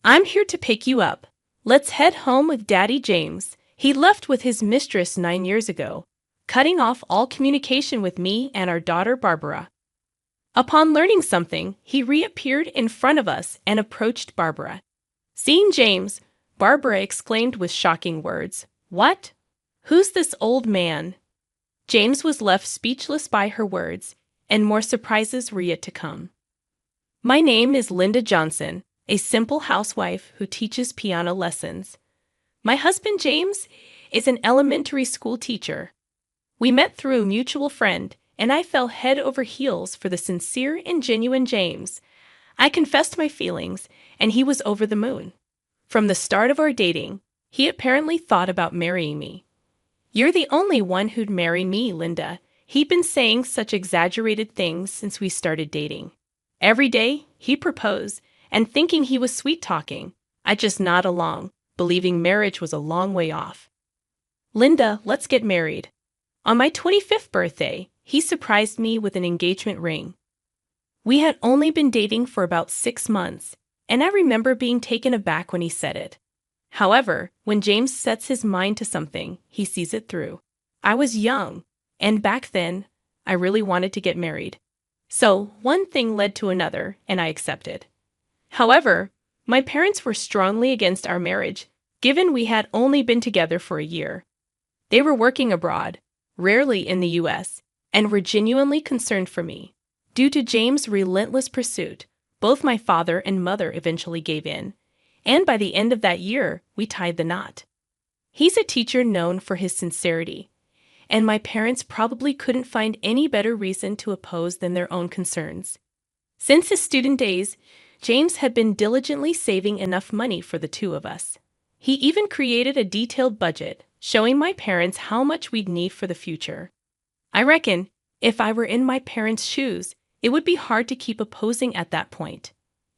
I'm here to pick you up. Let's head home with Daddy James. He left with his mistress 9 years ago, cutting off all communication with me and our daughter Barbara. Upon learning something, he reappeared in front of us and approached Barbara. Seeing James, Barbara exclaimed with shocking words, "What? Who's this old man?" James was left speechless by her words, and more surprises were yet to come. My name is Linda Johnson, a simple housewife who teaches piano lessons. My husband James is an elementary school teacher. We met through a mutual friend, and I fell head over heels for the sincere and genuine James. I confessed my feelings, and he was over the moon. From the start of our dating, he apparently thought about marrying me. "You're the only one who'd marry me, Linda." He'd been saying such exaggerated things since we started dating. Every day, he proposed, and thinking he was sweet-talking, I just nod along, believing marriage was a long way off. "Linda, let's get married." On my 25th birthday, he surprised me with an engagement ring. We had only been dating for about 6 months, and I remember being taken aback when he said it. However, when James sets his mind to something, he sees it through. I was young, and back then, I really wanted to get married. So, one thing led to another, and I accepted. However, my parents were strongly against our marriage, given we had only been together for a year. They were working abroad, rarely in the US, and were genuinely concerned for me. Due to James' relentless pursuit, both my father and mother eventually gave in, and by the end of that year, we tied the knot. He's a teacher known for his sincerity, and my parents probably couldn't find any better reason to oppose than their own concerns. Since his student days, James had been diligently saving enough money for the two of us. He even created a detailed budget, showing my parents how much we'd need for the future. I reckon, if I were in my parents' shoes, it would be hard to keep opposing at that point.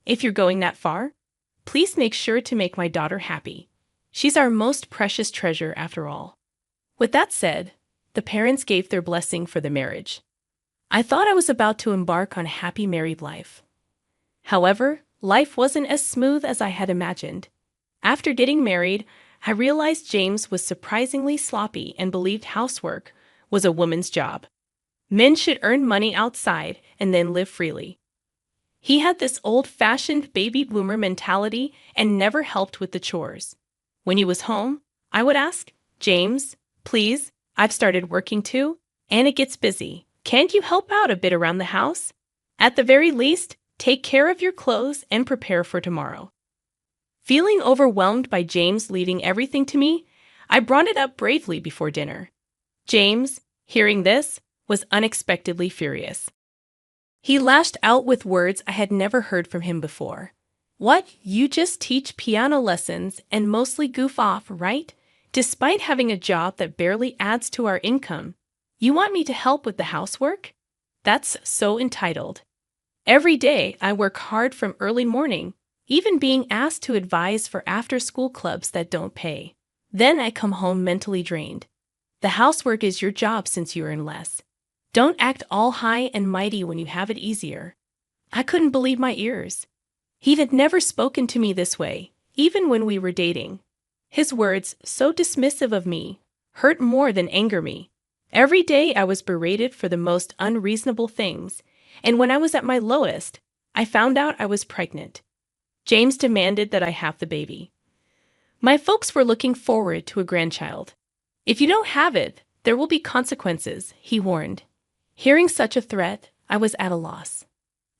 If you're going that far, please make sure to make my daughter happy. She's our most precious treasure after all. With that said, the parents gave their blessing for the marriage. I thought I was about to embark on a happy married life. However, life wasn't as smooth as I had imagined. After getting married, I realized James was surprisingly sloppy and believed housework was a woman's job. Men should earn money outside and then live freely. He had this old-fashioned baby boomer mentality and never helped with the chores. When he was home, I would ask, "James, please, I've started working too, and it gets busy. Can't you help out a bit around the house? At the very least, take care of your clothes and prepare for tomorrow." Feeling overwhelmed by James leaving everything to me, I brought it up bravely before dinner. James, hearing this, was unexpectedly furious. He lashed out with words I had never heard from him before. "What, you just teach piano lessons and mostly goof off, right? Despite having a job that barely adds to our income, you want me to help with the housework? That's so entitled. Every day I work hard from early morning, even being asked to advise for after-school clubs that don't pay. Then I come home mentally drained. The housework is your job since you earn less. Don't act all high and mighty when you have it easier." I couldn't believe my ears. He had never spoken to me this way, even when we were dating. His words, so dismissive of me, hurt more than anger me. Every day I was berated for the most unreasonable things, and when I was at my lowest, I found out I was pregnant. James demanded that I have the baby. My folks were looking forward to a grandchild. "If you don't have it, there will be consequences," he warned. Hearing such a threat, I was at a loss.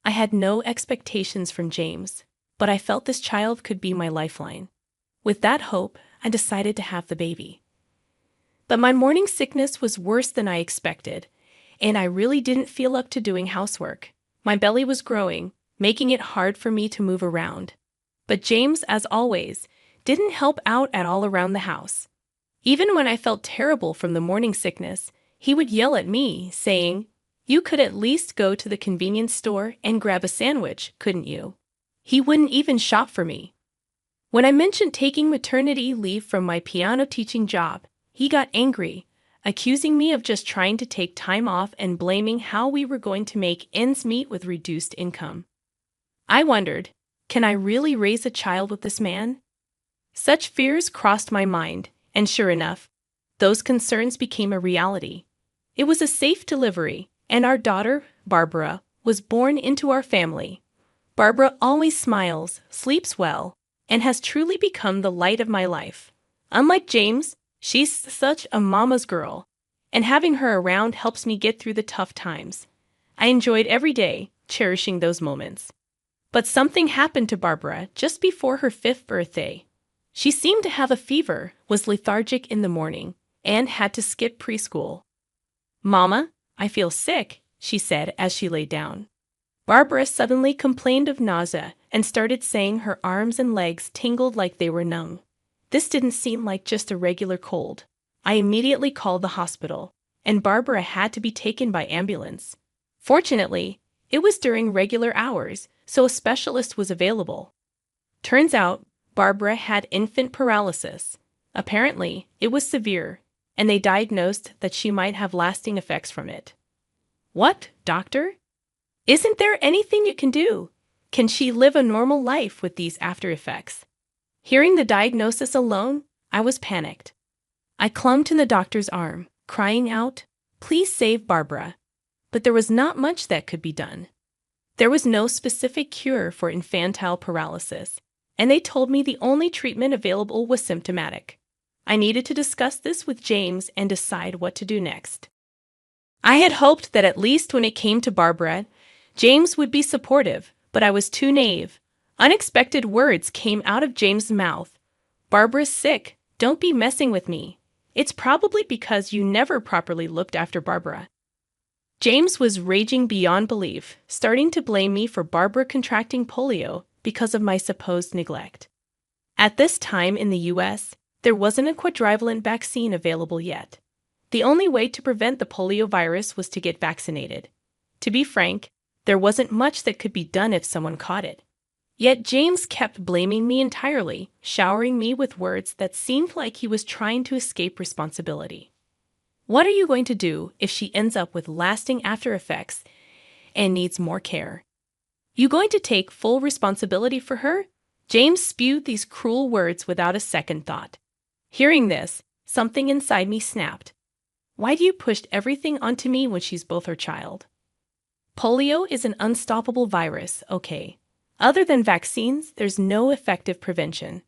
I had no expectations from James, but I felt this child could be my lifeline. With that hope, I decided to have the baby. But my morning sickness was worse than I expected, and I really didn't feel up to doing housework. My belly was growing, making it hard for me to move around. But James, as always, didn't help out at all around the house. Even when I felt terrible from the morning sickness, he would yell at me, saying, "You could at least go to the convenience store and grab a sandwich, couldn't you?" He wouldn't even shop for me. When I mentioned taking maternity leave from my piano teaching job, he got angry, accusing me of just trying to take time off and blaming how we were going to make ends meet with reduced income. I wondered, Can I really raise a child with this man? Such fears crossed my mind, and sure enough, those concerns became a reality. It was a safe delivery, and our daughter, Barbara, was born into our family. Barbara always smiles, sleeps well, and has truly become the light of my life. Unlike James, she's such a mama's girl, and having her around helps me get through the tough times. I enjoyed every day, cherishing those moments. But something happened to Barbara just before her 5th birthday. She seemed to have a fever, was lethargic in the morning, and had to skip preschool. "Mama, I feel sick," she said as she lay down. Barbara suddenly complained of nausea and started saying her arms and legs tingled like they were numb. This didn't seem like just a regular cold. I immediately called the hospital, and Barbara had to be taken by ambulance. Fortunately, it was during regular hours, so a specialist was available. Turns out, Barbara had infant paralysis. Apparently, it was severe, and they diagnosed that she might have lasting effects from it. "What, doctor? Isn't there anything you can do? Can she live a normal life with these after effects?" Hearing the diagnosis alone, I was panicked. I clung to the doctor's arm, crying out, "Please save Barbara." But there was not much that could be done. There was no specific cure for infantile paralysis, and they told me the only treatment available was symptomatic. I needed to discuss this with James and decide what to do next. I had hoped that at least when it came to Barbara, James would be supportive, but I was too naive. Unexpected words came out of James' mouth. "Barbara's sick. Don't be messing with me. It's probably because you never properly looked after Barbara." James was raging beyond belief, starting to blame me for Barbara contracting polio because of my supposed neglect. At this time in the US, there wasn't a quadrivalent vaccine available yet. The only way to prevent the polio virus was to get vaccinated. To be frank, there wasn't much that could be done if someone caught it. Yet James kept blaming me entirely, showering me with words that seemed like he was trying to escape responsibility. "What are you going to do if she ends up with lasting after effects and needs more care? You going to take full responsibility for her?" James spewed these cruel words without a second thought. Hearing this, something inside me snapped. Why do you push everything onto me when she's both her child? Polio is an unstoppable virus, okay. Other than vaccines, there's no effective prevention.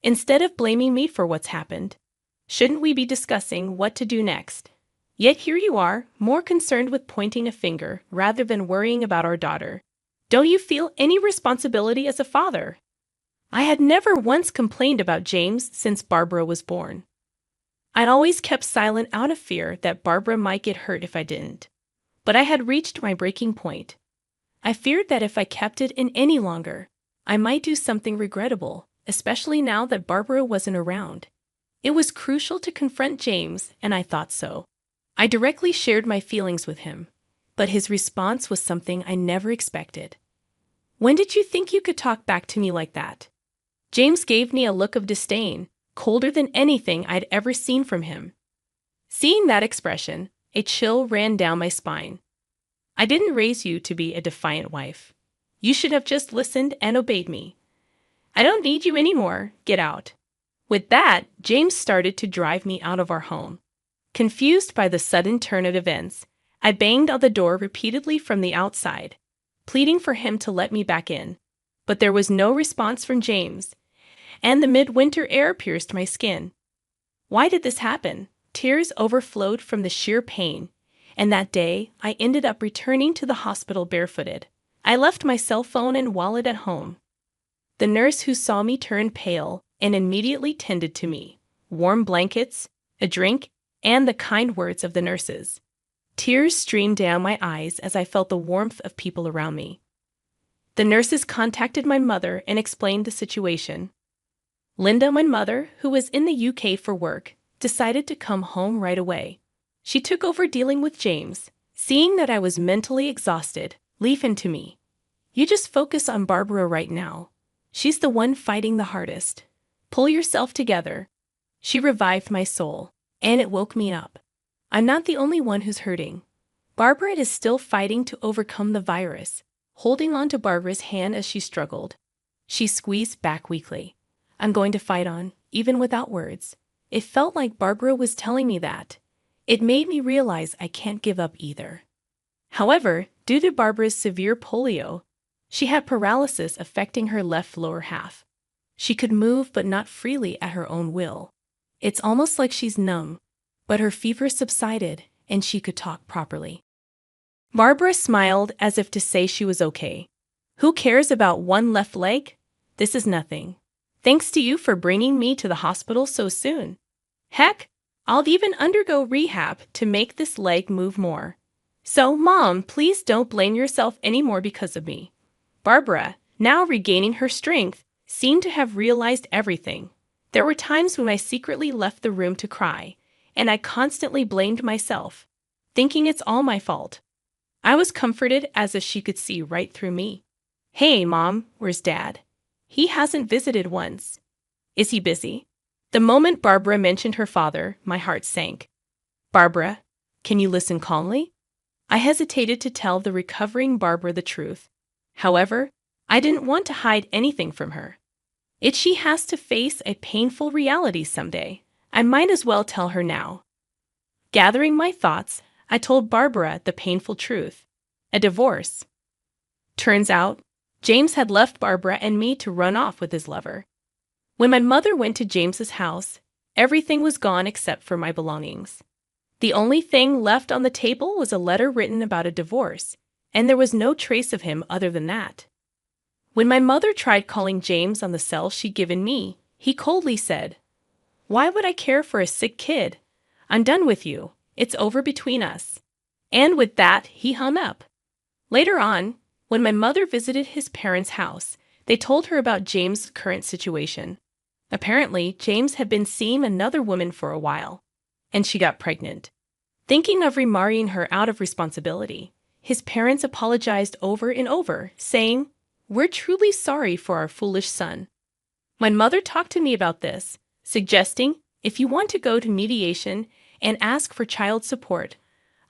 Instead of blaming me for what's happened, shouldn't we be discussing what to do next? Yet here you are, more concerned with pointing a finger rather than worrying about our daughter. Don't you feel any responsibility as a father? I had never once complained about James since Barbara was born. I'd always kept silent out of fear that Barbara might get hurt if I didn't. But I had reached my breaking point. I feared that if I kept it in any longer, I might do something regrettable, especially now that Barbara wasn't around. It was crucial to confront James, and I thought so. I directly shared my feelings with him, but his response was something I never expected. "When did you think you could talk back to me like that?" James gave me a look of disdain, colder than anything I'd ever seen from him. Seeing that expression, a chill ran down my spine. "I didn't raise you to be a defiant wife. You should have just listened and obeyed me. I don't need you anymore. Get out." With that, James started to drive me out of our home. Confused by the sudden turn of events, I banged on the door repeatedly from the outside, pleading for him to let me back in. But there was no response from James, and the midwinter air pierced my skin. Why did this happen? Tears overflowed from the sheer pain, and that day I ended up returning to the hospital barefooted. I left my cell phone and wallet at home. The nurse who saw me turned pale and immediately tended to me. Warm blankets, a drink, and the kind words of the nurses. Tears streamed down my eyes as I felt the warmth of people around me. The nurses contacted my mother and explained the situation. Linda, my mother, who was in the UK for work, decided to come home right away. She took over dealing with James. Seeing that I was mentally exhausted, leave him to me. "You just focus on Barbara right now. She's the one fighting the hardest. Pull yourself together." She revived my soul, and it woke me up. I'm not the only one who's hurting. Barbara is still fighting to overcome the virus, holding on to Barbara's hand as she struggled. She squeezed back weakly. I'm going to fight on, even without words. It felt like Barbara was telling me that. It made me realize I can't give up either. However, due to Barbara's severe polio, she had paralysis affecting her left lower half. She could move but not freely at her own will. It's almost like she's numb, but her fever subsided and she could talk properly. Barbara smiled as if to say she was okay. Who cares about one left leg? This is nothing. Thanks to you for bringing me to the hospital so soon. Heck, I'll even undergo rehab to make this leg move more. So, Mom, please don't blame yourself anymore because of me. Barbara, now regaining her strength, seemed to have realized everything. There were times when I secretly left the room to cry, and I constantly blamed myself, thinking it's all my fault. I was comforted as if she could see right through me. Hey, Mom, where's Dad? He hasn't visited once. Is he busy? The moment Barbara mentioned her father, my heart sank. Barbara, can you listen calmly? I hesitated to tell the recovering Barbara the truth. However, I didn't want to hide anything from her. If she has to face a painful reality someday, I might as well tell her now. Gathering my thoughts, I told Barbara the painful truth. A divorce. Turns out, James had left Barbara and me to run off with his lover. When my mother went to James's house, everything was gone except for my belongings. The only thing left on the table was a letter written about a divorce, and there was no trace of him other than that. When my mother tried calling James on the cell she'd given me, he coldly said, "Why would I care for a sick kid? I'm done with you. It's over between us." And with that, he hung up. Later on, when my mother visited his parents' house, they told her about James' current situation. Apparently, James had been seeing another woman for a while, and she got pregnant. Thinking of remarrying her out of responsibility, his parents apologized over and over, saying, "We're truly sorry for our foolish son." My mother talked to me about this, suggesting, if you want to go to mediation and ask for child support,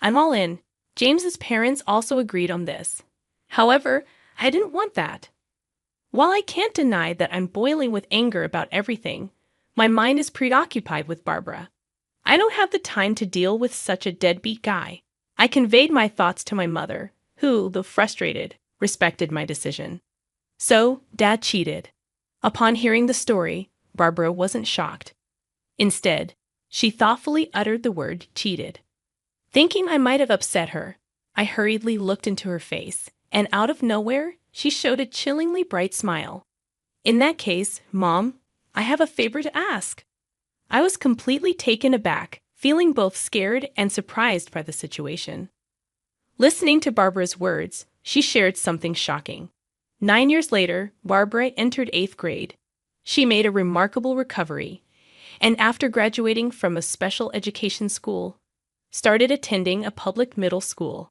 I'm all in. James's parents also agreed on this. However, I didn't want that. While I can't deny that I'm boiling with anger about everything, my mind is preoccupied with Barbara. I don't have the time to deal with such a deadbeat guy. I conveyed my thoughts to my mother, who, though frustrated, respected my decision. So, Dad cheated. Upon hearing the story, Barbara wasn't shocked. Instead, she thoughtfully uttered the word cheated. Thinking I might have upset her, I hurriedly looked into her face, and out of nowhere, she showed a chillingly bright smile. In that case, Mom, I have a favor to ask. I was completely taken aback, feeling both scared and surprised by the situation. Listening to Barbara's words, she shared something shocking. 9 years later, Barbara entered 8th grade. She made a remarkable recovery, and after graduating from a special education school, started attending a public middle school.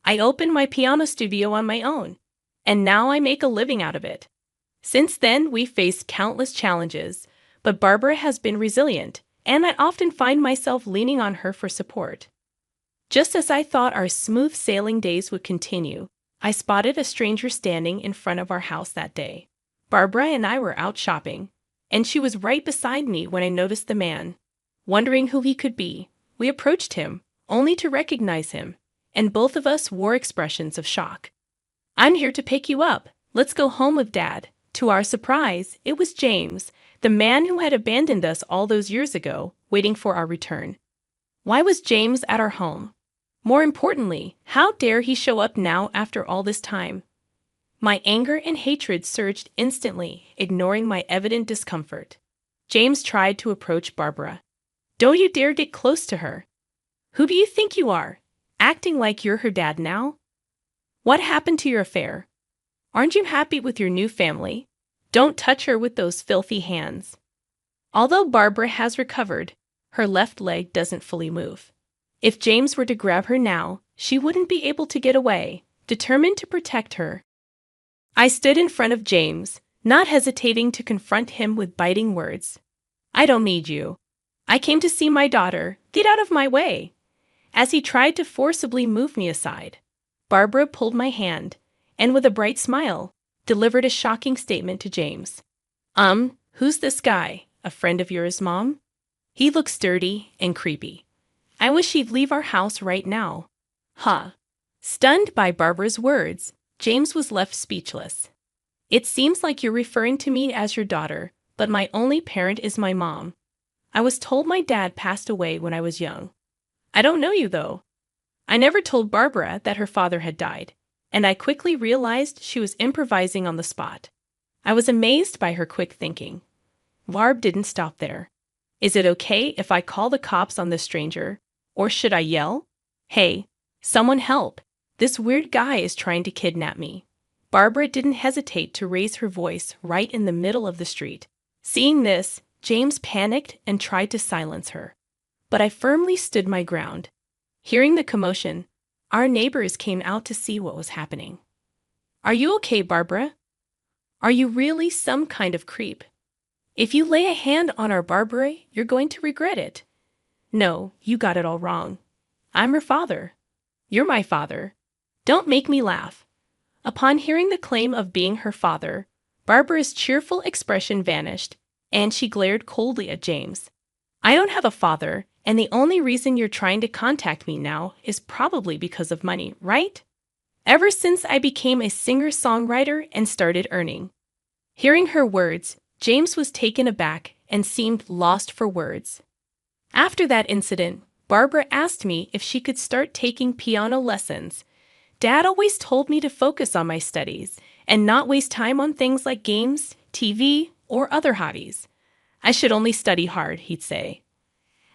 I opened my piano studio on my own, and now I make a living out of it. Since then, we faced countless challenges, but Barbara has been resilient, and I often find myself leaning on her for support. Just as I thought our smooth sailing days would continue, I spotted a stranger standing in front of our house that day. Barbara and I were out shopping, and she was right beside me when I noticed the man. Wondering who he could be, we approached him, only to recognize him, and both of us wore expressions of shock. "I'm here to pick you up. Let's go home with Dad." To our surprise, it was James, the man who had abandoned us all those years ago, waiting for our return. Why was James at our home? More importantly, how dare he show up now after all this time? My anger and hatred surged instantly, ignoring my evident discomfort. James tried to approach Barbara. "Don't you dare get close to her. Who do you think you are? Acting like you're her dad now? What happened to your affair? Aren't you happy with your new family? Don't touch her with those filthy hands." Although Barbara has recovered, her left leg doesn't fully move. If James were to grab her now, she wouldn't be able to get away. Determined to protect her, I stood in front of James, not hesitating to confront him with biting words. "I don't need you. I came to see my daughter. Get out of my way." As he tried to forcibly move me aside, Barbara pulled my hand, and with a bright smile, delivered a shocking statement to James. Who's this guy? A friend of yours, Mom? He looks dirty and creepy. I wish he'd leave our house right now. Huh. Stunned by Barbara's words, James was left speechless. It seems like you're referring to me as your daughter, but my only parent is my mom. I was told my dad passed away when I was young. I don't know you, though. I never told Barbara that her father had died, and I quickly realized she was improvising on the spot. I was amazed by her quick thinking. Barb didn't stop there. Is it okay if I call the cops on this stranger? Or should I yell? Hey, someone help. This weird guy is trying to kidnap me. Barbara didn't hesitate to raise her voice right in the middle of the street. Seeing this, James panicked and tried to silence her. But I firmly stood my ground. Hearing the commotion, our neighbors came out to see what was happening. Are you okay, Barbara? Are you really some kind of creep? If you lay a hand on our Barbara, you're going to regret it. No, you got it all wrong. I'm her father. You're my father. Don't make me laugh. Upon hearing the claim of being her father, Barbara's cheerful expression vanished, and she glared coldly at James. I don't have a father, and the only reason you're trying to contact me now is probably because of money, right? Ever since I became a singer-songwriter and started earning. Hearing her words, James was taken aback and seemed lost for words. After that incident, Barbara asked me if she could start taking piano lessons. Dad always told me to focus on my studies and not waste time on things like games, TV, or other hobbies. I should only study hard, he'd say.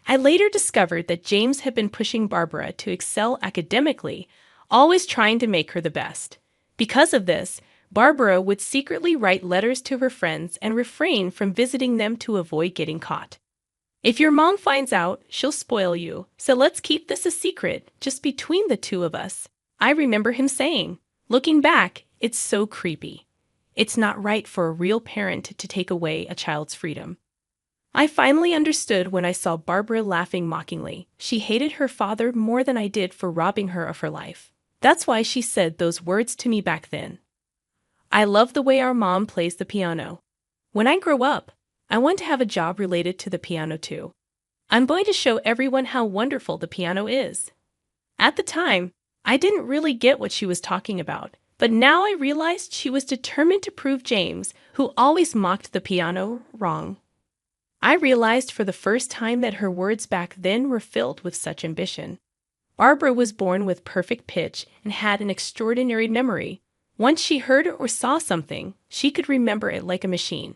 I later discovered that James had been pushing Barbara to excel academically, always trying to make her the best. Because of this, Barbara would secretly write letters to her friends and refrain from visiting them to avoid getting caught. If your mom finds out, she'll spoil you, so let's keep this a secret, just between the two of us. I remember him saying, looking back, it's so creepy. It's not right for a real parent to take away a child's freedom. I finally understood when I saw Barbara laughing mockingly. She hated her father more than I did for robbing her of her life. That's why she said those words to me back then. I love the way our mom plays the piano. When I grow up, I want to have a job related to the piano too. I'm going to show everyone how wonderful the piano is. At the time, I didn't really get what she was talking about, but now I realized she was determined to prove James, who always mocked the piano, wrong. I realized for the first time that her words back then were filled with such ambition. Barbara was born with perfect pitch and had an extraordinary memory. Once she heard or saw something, she could remember it like a machine.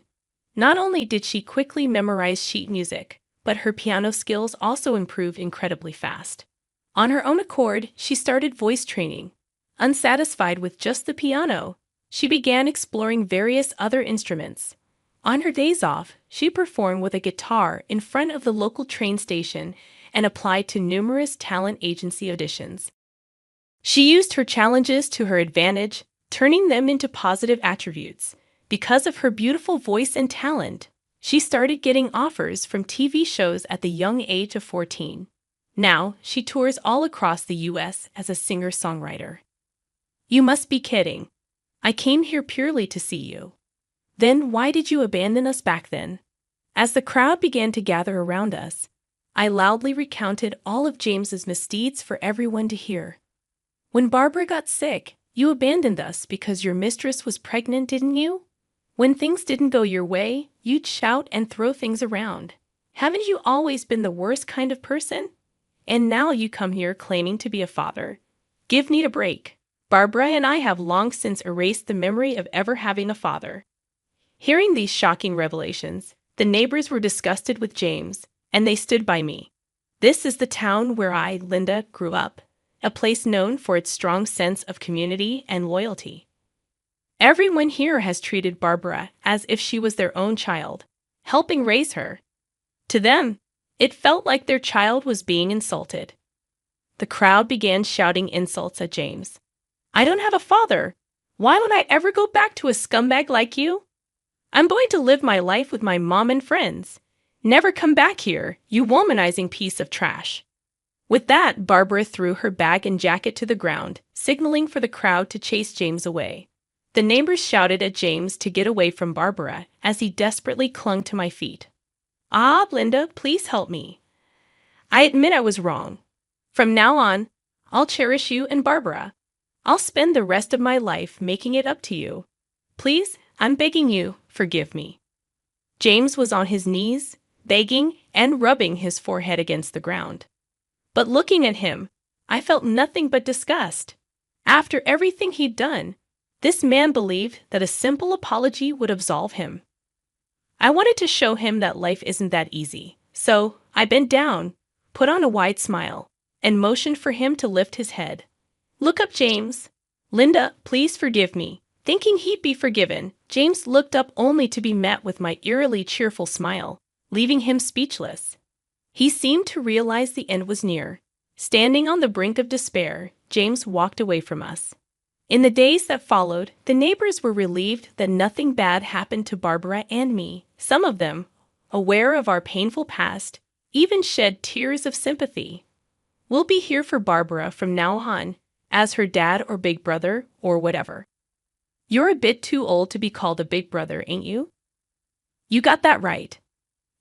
Not only did she quickly memorize sheet music, but her piano skills also improved incredibly fast. On her own accord, she started voice training. Unsatisfied with just the piano, she began exploring various other instruments. On her days off, she performed with a guitar in front of the local train station and applied to numerous talent agency auditions. She used her challenges to her advantage, turning them into positive attributes. Because of her beautiful voice and talent, she started getting offers from TV shows at the young age of 14. Now, she tours all across the U.S. as a singer-songwriter. You must be kidding. I came here purely to see you. Then why did you abandon us back then? As the crowd began to gather around us, I loudly recounted all of James's misdeeds for everyone to hear. When Barbara got sick, you abandoned us because your mistress was pregnant, didn't you? When things didn't go your way, you'd shout and throw things around. Haven't you always been the worst kind of person? And now you come here claiming to be a father. Give me a break. Barbara and I have long since erased the memory of ever having a father. Hearing these shocking revelations, the neighbors were disgusted with James, and they stood by me. This is the town where I, Linda, grew up, a place known for its strong sense of community and loyalty. Everyone here has treated Barbara as if she was their own child, helping raise her. To them, it felt like their child was being insulted. The crowd began shouting insults at James. I don't have a father. Why would I ever go back to a scumbag like you? I'm going to live my life with my mom and friends. Never come back here, you womanizing piece of trash. With that, Barbara threw her bag and jacket to the ground, signaling for the crowd to chase James away. The neighbors shouted at James to get away from Barbara as he desperately clung to my feet. Ah, Linda, please help me. I admit I was wrong. From now on, I'll cherish you and Barbara. I'll spend the rest of my life making it up to you. Please, I'm begging you, forgive me. James was on his knees, begging and rubbing his forehead against the ground. But looking at him, I felt nothing but disgust. After everything he'd done, this man believed that a simple apology would absolve him. I wanted to show him that life isn't that easy, so I bent down, put on a wide smile, and motioned for him to lift his head. Look up, James. Linda, please forgive me. Thinking he'd be forgiven, James looked up only to be met with my eerily cheerful smile, leaving him speechless. He seemed to realize the end was near. Standing on the brink of despair, James walked away from us. In the days that followed, the neighbors were relieved that nothing bad happened to Barbara and me. Some of them, aware of our painful past, even shed tears of sympathy. We'll be here for Barbara from now on, as her dad or big brother or whatever. You're a bit too old to be called a big brother, ain't you? You got that right.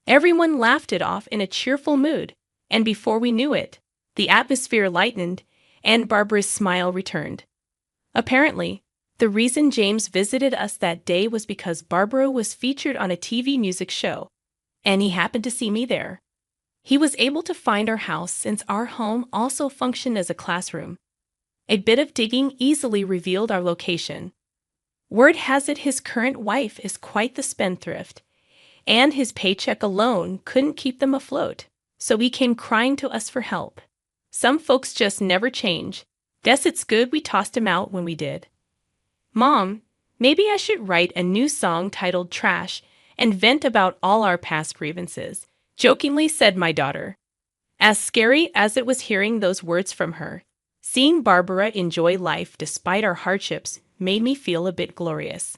Everyone laughed it off in a cheerful mood, and before we knew it, the atmosphere lightened and Barbara's smile returned. Apparently, the reason James visited us that day was because Barbara was featured on a TV music show, and he happened to see me there. He was able to find our house since our home also functioned as a classroom. A bit of digging easily revealed our location. Word has it his current wife is quite the spendthrift, and his paycheck alone couldn't keep them afloat, so he came crying to us for help. Some folks just never change. Guess it's good we tossed him out when we did. Mom, maybe I should write a new song titled Trash and vent about all our past grievances, jokingly said my daughter. As scary as it was hearing those words from her, seeing Barbara enjoy life despite our hardships made me feel a bit glorious.